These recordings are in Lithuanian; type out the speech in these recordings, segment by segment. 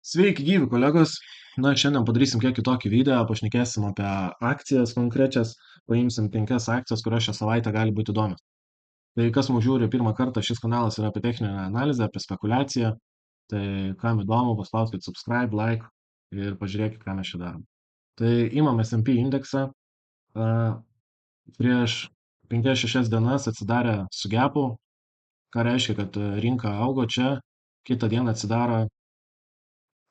Sveiki, gyvi kolegos. Šiandien padarysim kiek kitokį video, pašnekėsim apie akcijas konkrečias, paimsim 5 akcijas, kurios šią savaitę gali būti įdomios. Tai kas mūsų žiūri pirmą kartą, šis kanalas yra apie techninę analizę, apie spekulaciją. Tai kam įdomu, paspauskit subscribe, like ir pažiūrėkit, ką mes čia darom. Tai imam S&P indeksą. a, Prieš 5-6 dienas atsidarė su gepu, ką reiškia, kad rinka augo čia, kitą dieną atsidaro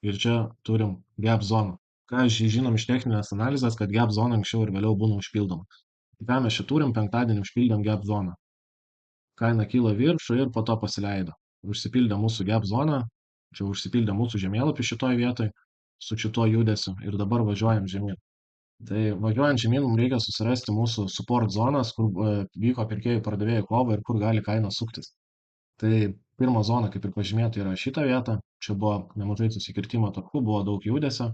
ir čia turim gap zoną. Ką žinom iš techninės analizės, kad gap zona anksčiau ir vėliau būna užpildoma. Tai ką mes čia turim, penktadienį užpildėm gap zoną. Kaina kyla viršų ir po to pasileido. Užsipildė mūsų gap zoną, čia užsipildė mūsų žemėlapį šitoj vietoj su šituo judesiu ir dabar važiuojam žemyn. Tai važiuojant žemyn mums reikia susirasti mūsų support zonas, kur vyko pirkėjų pardavėjų kova ir kur gali kaina suktis. Tai pirma zona, kaip ir pažymėta, yra šita vieta. Čia buvo nemažai susikirtimo taškų, buvo daug judesio.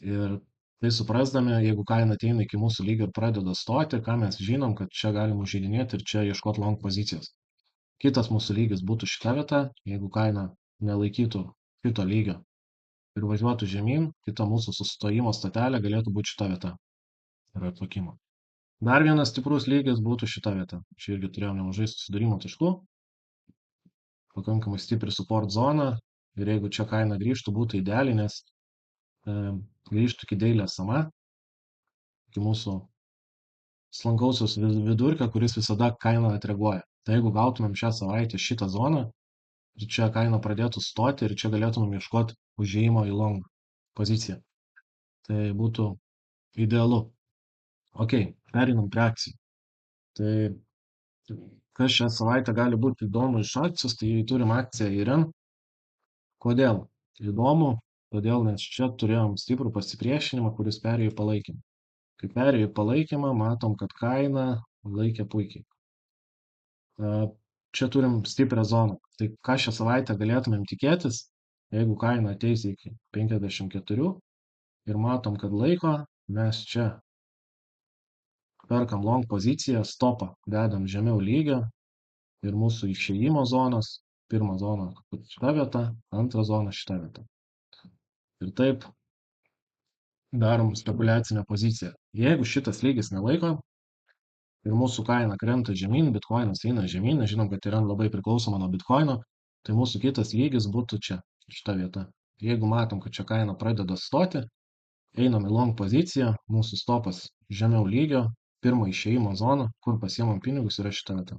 Ir tai suprasdami, jeigu kaina ateina iki mūsų lygio ir pradeda stoti, ką mes žinom, kad čia galim užžeidinėti ir čia ieškoti long pozicijos. Kitas mūsų lygis būtų šita vieta, jeigu kaina nelaikytų šito lygio ir važiuotų žemyn, kita mūsų sustojimo statelė galėtų būti šita vieta. Ir atplukimo. Dar vienas stiprus lygis būtų šita vieta. Čia irgi turėjom nemažai susidūrimo taškų. Pakankamai stipri support zona ir jeigu čia kaina grįžtų, būtų idealiai, nes grįžtų iki dailės sama, iki mūsų slankausios vidurkio, kuris visada kainą atreaguoja. Tai jeigu gautumėm šią savaitę šitą zoną ir čia kaina pradėtų stoti ir čia galėtumėm ieškoti užėjimo į long poziciją. Tai būtų idealu. Ok, perinam prie akcijų. Tai kas šią savaitę gali būti įdomu iš akcijos, tai turim akciją IREN. Kodėl? Įdomu, todėl nes čia turėjom stiprų pasipriešinimą, kuris perėjo į palaikymą. Kai perėjo į palaikymą, matom, kad kaina laikė puikiai. Čia turim stiprią zoną. Tai ką šią savaitę galėtumėm tikėtis, jeigu kaina ateis iki 54 ir matom, kad laiko, mes čia perkam long poziciją, stopą dedam žemiau lygio ir mūsų išėjimo zonos, pirma zona šita vieta, antra zona šita vieta. Ir taip darom spekuliacinę poziciją. Jeigu šitas lygis nelaiko ir mūsų kaina krenta žemyn, bitkoinas eina žemyn, žinom, kad yra labai priklausoma nuo bitkoino, tai mūsų kitas lygis būtų čia, šita vieta. Jeigu matom, kad čia kaina pradeda stoti, einam į long poziciją, mūsų stopas žemiau lygio, pirma išėjimo zona, kur pasiemam pinigus, yra šita vieta.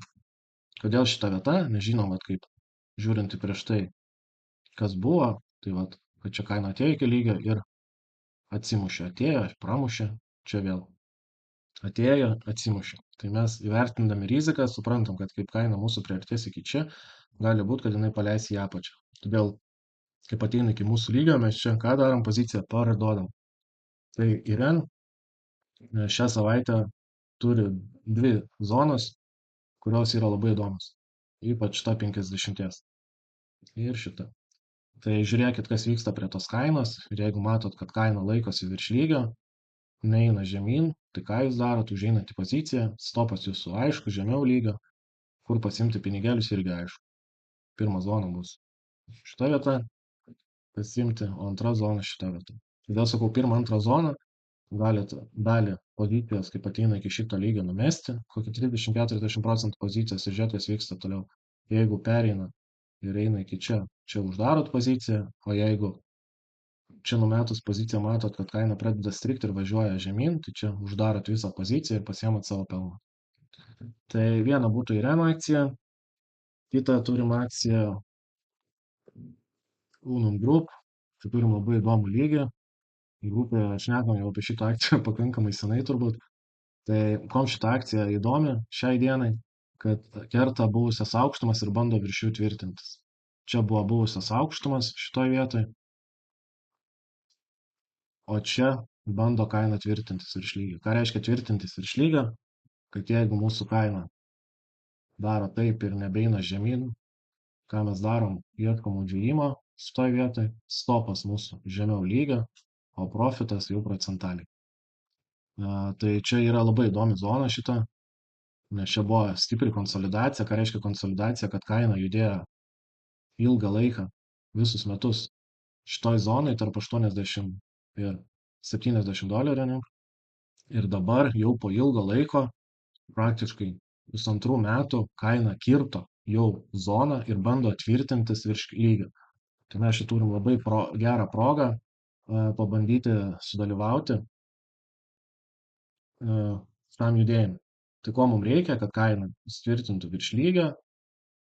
Kodėl šita vieta? Nežinom, kaip žiūrint į prieš tai, kas buvo, tai kad čia kaina atėjo iki lygio ir atsimušė, atėjo, pramušė, čia vėl atėjo, atsimušė. Tai mes įvertindami riziką suprantam, kad kaip kaina mūsų priartės iki čia, gali būti, kad jinai paleis į apačią. Todėl, kaip ateina iki mūsų lygio, mes čia ką darom, poziciją parduodam. Tai IREN šią savaitę turi dvi zonas, kurios yra labai įdomios. Ypač šita 50. Ir šita. Tai žiūrėkit, kas vyksta prie tos kainos. Ir jeigu matot, kad kaina laikosi virš lygio, neina žemyn, tai ką jūs darot, užeinat į poziciją, stopas jūsų aišku, žemiau lygio, kur pasimti pinigėlius irgi aišku. Pirma zona bus šita vieta, pasimti, o antra zona šita vieta. Todėl sakau, pirmą, antrą zoną galit dalį pozicijos, kaip ateina iki šito lygio, numesti, kokį 30-40% pozicijos ir žiūrėt, kas vyksta toliau. Jeigu pereina ir eina iki čia, čia uždarot poziciją, o jeigu čia numetus poziciją matot, kad kaina pradeda strikti ir važiuoja žemyn, tai čia uždarot visą poziciją ir pasiemat savo pelną. Tai viena būtų IREN akcija, kita turim akciją Unum Group, tai turim labai įdomų lygį. Grupėje šnekam jau apie šitą akciją pakankamai senai turbūt. Tai kom šitą akciją įdomi šiai dienai, kad kerta buvusias aukštumas ir bando virš jų tvirtintis. Čia buvo buvusias aukštumas šitoj vietoj, o čia bando kaina tvirtintis virš lygio. Ką reiškia tvirtintis virš lygio? Kad jeigu mūsų kaina daro taip ir nebeina žemyn, ką mes darom, ieškom užėjimo šitoj vietoj, stopas mūsų žemiau lygio, o profitas jau procentaliai. Tai čia yra labai įdomi zona šita, nes čia buvo stipri konsolidacija. Ką reiškia konsolidacija? Kad kaina judėjo ilgą laiką, visus metus šitoj zonai tarp 80 ir 70 dolerių, ne? Ir dabar jau po ilgo laiko, praktiškai pusantrų metų, kaina kirto jau zoną ir bando tvirtintis virš lygio. Tai mes čia turim labai gerą progą pabandyti sudalyvauti tam judėjimui. Tai ko mums reikia, kad kaina įsitvirtintų virš lygio,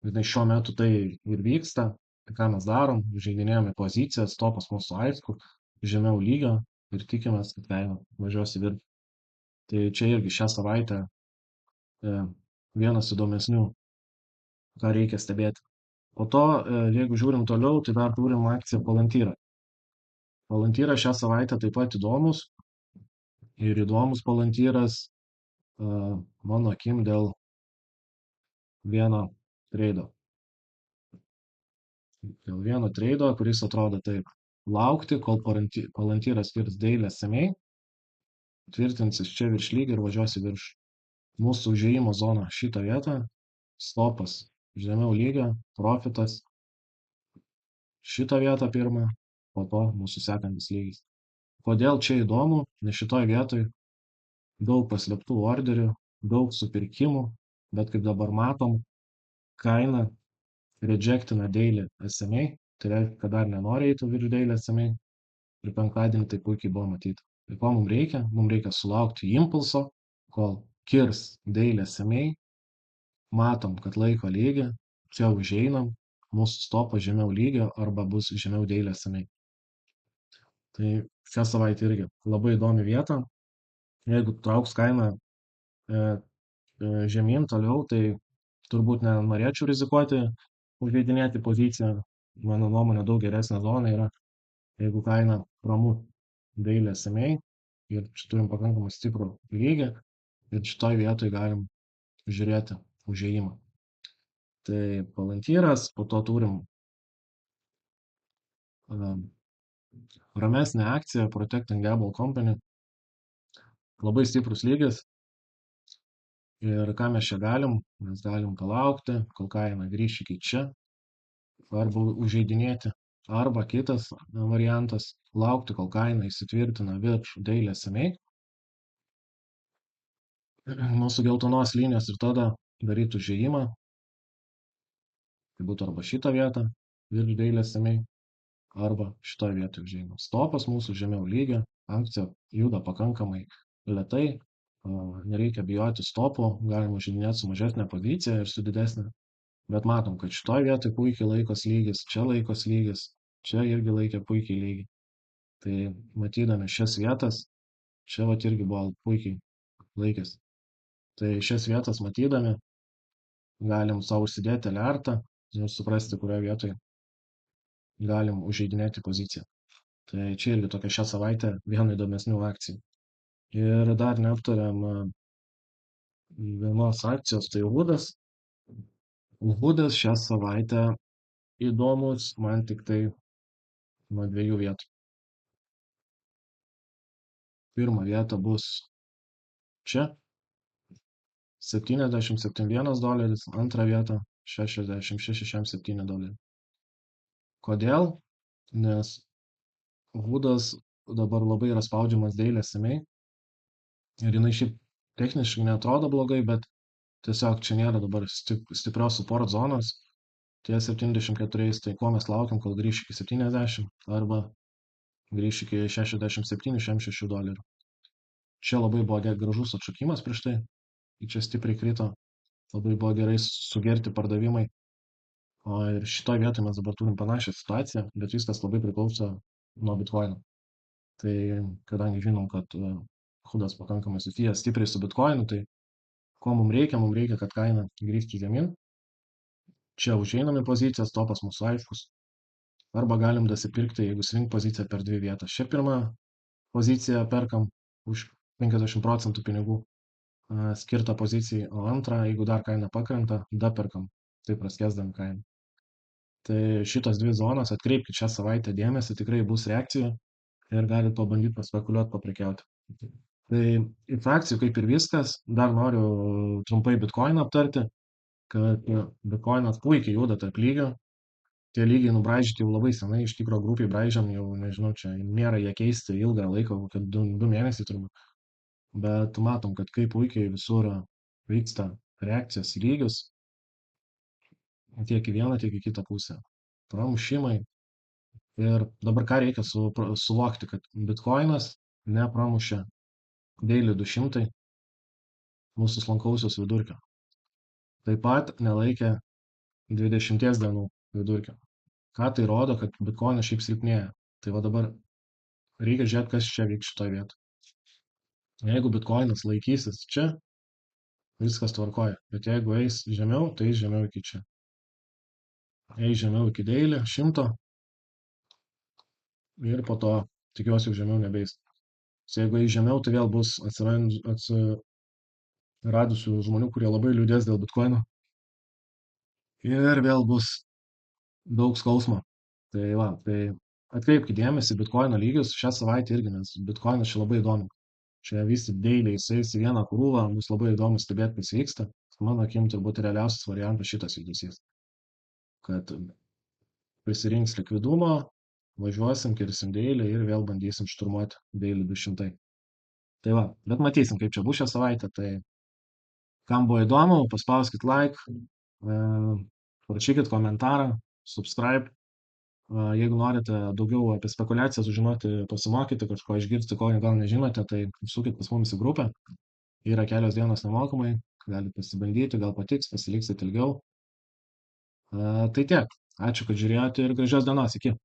jinai šiuo metu tai ir vyksta, tai ką mes darom, žaidinėjame pozicijas, topas mūsų aišku, žemiau lygio ir tikimės, kad kaina važiuos į viršų. Tai čia irgi šią savaitę vienas įdomesnių, ką reikia stebėti. Po to, jeigu žiūrim toliau, tai dar turim akciją Palantyra. Palantyra šią savaitę taip pat įdomus ir įdomus Palantyras mano akim dėl vieno treido. Dėl vieno treido, kuris atrodo taip. Laukti, kol Palantyras virs dailę SMA, tvirtinsis čia virš lygį ir važiuos į viršų. Mūsų užėjimo zona šitą vietą, stopas žemiau lygio, profitas šitą vietą pirmą, po to mūsų sekantis lygis. Kodėl čia įdomu, nes šitoj vietoj daug paslėptų orderių, daug supirkimų, bet kaip dabar matom, kaina rejectina daily SMA, tai reiškia, kad dar nenori eiti virš daily SMA ir penktadienį tai puikiai buvo matyti. Tai ko mums reikia? Mums reikia sulaukti impulso, kol kirs daily SMA, matom, kad laiko lygį, čia užeinam, mūsų stopas žemiau lygio arba bus žemiau daily SMA. Tai šią savaitę irgi labai įdomi vieta. Jeigu trauks kainą žemyn toliau, tai turbūt nenorėčiau rizikuoti užleidinėti poziciją. Mano nuomonė daug geresnė zona yra, jeigu kaina pramut daily SMA ir čia turim pakankamai stiprų lygį ir šitoj vietoj galim žiūrėti užėjimą. Tai Palantyras, po to turim ramesnę akciją Protect and Gamble Company. Labai stiprus lygis. Ir ką mes čia galim? Mes galim palaukti, kol kaina grįš iki čia, arba užeidinėti. Arba kitas variantas - laukti, kol kaina įsitvirtina virš daily SMA, mūsų geltonos linijos ir tada daryti užėjimą. Tai būtų arba šitą vietą virš daily SMA, arba šitoje vietoje užėjimas. Stopas mūsų žemiau lygio, akcija juda pakankamai lėtai, nereikia bijoti stopų, galima užeidinėti su mažesnė pozicija ir su didesnė. Bet matom, kad šitoje vietoje puikiai laikos lygis, čia laikos lygis, čia irgi laikė puikiai lygį. Tai matydami šias vietas, čia vat irgi buvo puikiai laikęs. Tai šias vietas matydami, galim savo užsidėti alertą ir suprasti, kurioje vietoje galim užeidinėti poziciją. Tai čia irgi tokia šią savaitę viena įdomesnių akcijų. Ir dar neaptariam vienos akcijos, tai Woodas. Woodas šią savaitę įdomus man tik tai nuo dviejų vietų. Pirma vieta bus čia, $77, antra vieta $66.7. Kodėl? Nes Woodas dabar labai yra spaudžiamas daily SMA ir jinai šiaip techniškai neatrodo blogai, bet tiesiog čia nėra dabar stiprios support zonos. Tie 74, tai ko mes laukiam, kol grįš iki 70 arba grįš iki $67-66. Čia labai buvo gražus atšokimas prieš tai, čia stipriai krito, labai buvo gerai sugerti pardavimai. O ir šitoje vietoje mes dabar turim panašią situaciją, bet viskas labai priklauso nuo Bitcoino. Tai kadangi žinom, kad Woodas pakankamai susijęs stipriai su Bitcoinu, tai ko mums reikia? Mums reikia, kad kaina grįžtų žemyn. Čia užeiname pozicijas, topas mūsų aiškus. Arba galim dasipirkti, jeigu swing pozicija per dvi vietas. Šią pirmą poziciją perkam už 50% pinigų skirtą pozicijai, o antrą, jeigu dar kaina pakrenta, daperkam, tai praskesdam kainą. Tai šitos dvi zonas, atkreipkite šią savaitę dėmesį, tikrai bus reakcijų ir galite pabandyti paspekuliuoti, paprekiauti. Tai iš akcijų kaip ir viskas, dar noriu trumpai Bitcoiną aptarti, kad Bitcoinas puikiai juda tarp lygių, tie lygiai nubraižyti jau labai senai, iš tikro grupiai braižėm, jau nežinau, čia nėra jie keisti ilgą laiką, kokie 2 mėnesiai turbūt. Bet matom, kad kaip puikiai visur vyksta reakcijos į lygius, tiek į vieną, tiek į kitą pusę. Pramušimai. Ir dabar ką reikia suvokti, kad bitkoinas nepramušė daily 200 mūsų slankausios vidurkio. Taip pat nelaikė 20 dienų vidurkio. Ką tai rodo, kad bitkoinas šiaip silpnėja. Tai va dabar reikia žiūrėti, kas čia vyks šitoje vietoje. Jeigu bitkoinas laikysis čia, viskas tvarkoja. Bet jeigu eis žemiau, tai eis žemiau iki čia. Eis žemiau iki daily 100 ir po to tikiuosi, jau žemiau nebeis. Jeigu eis žemiau, tai vėl bus atsiradusių žmonių, kurie labai liūdės dėl bitkoino. Ir vėl bus daug skausmo. Tai va, tai atkreipkite dėmesį į bitkoino lygius šią savaitę irgi, nes bitkoinas čia labai įdomu. Čia visi dailiai eis į vieną krūvą, bus labai įdomu stebėti, kas vyksta. Mano akim turbūt realiausias variantas šitas judesys. Kad prisirinks likvidumo, važiuosim, kirsim daily ir vėl bandysim šturmuoti daily 200. Tai va, bet matysim, kaip čia bus šią savaitę. Tai kam buvo įdomu, paspauskit like, parašykit komentarą, subscribe. Jeigu norite daugiau apie spekuliaciją sužinoti, pasimokyti kažko išgirsti, ko gal nežinote, tai užsukit pas mumis į grupę. Yra kelios dienos nemokamai, galite pasibandyti, gal patiks, pasiliksit ilgiau. Tai tiek. Ačiū, kad žiūrėjote ir gražios dienos. Iki.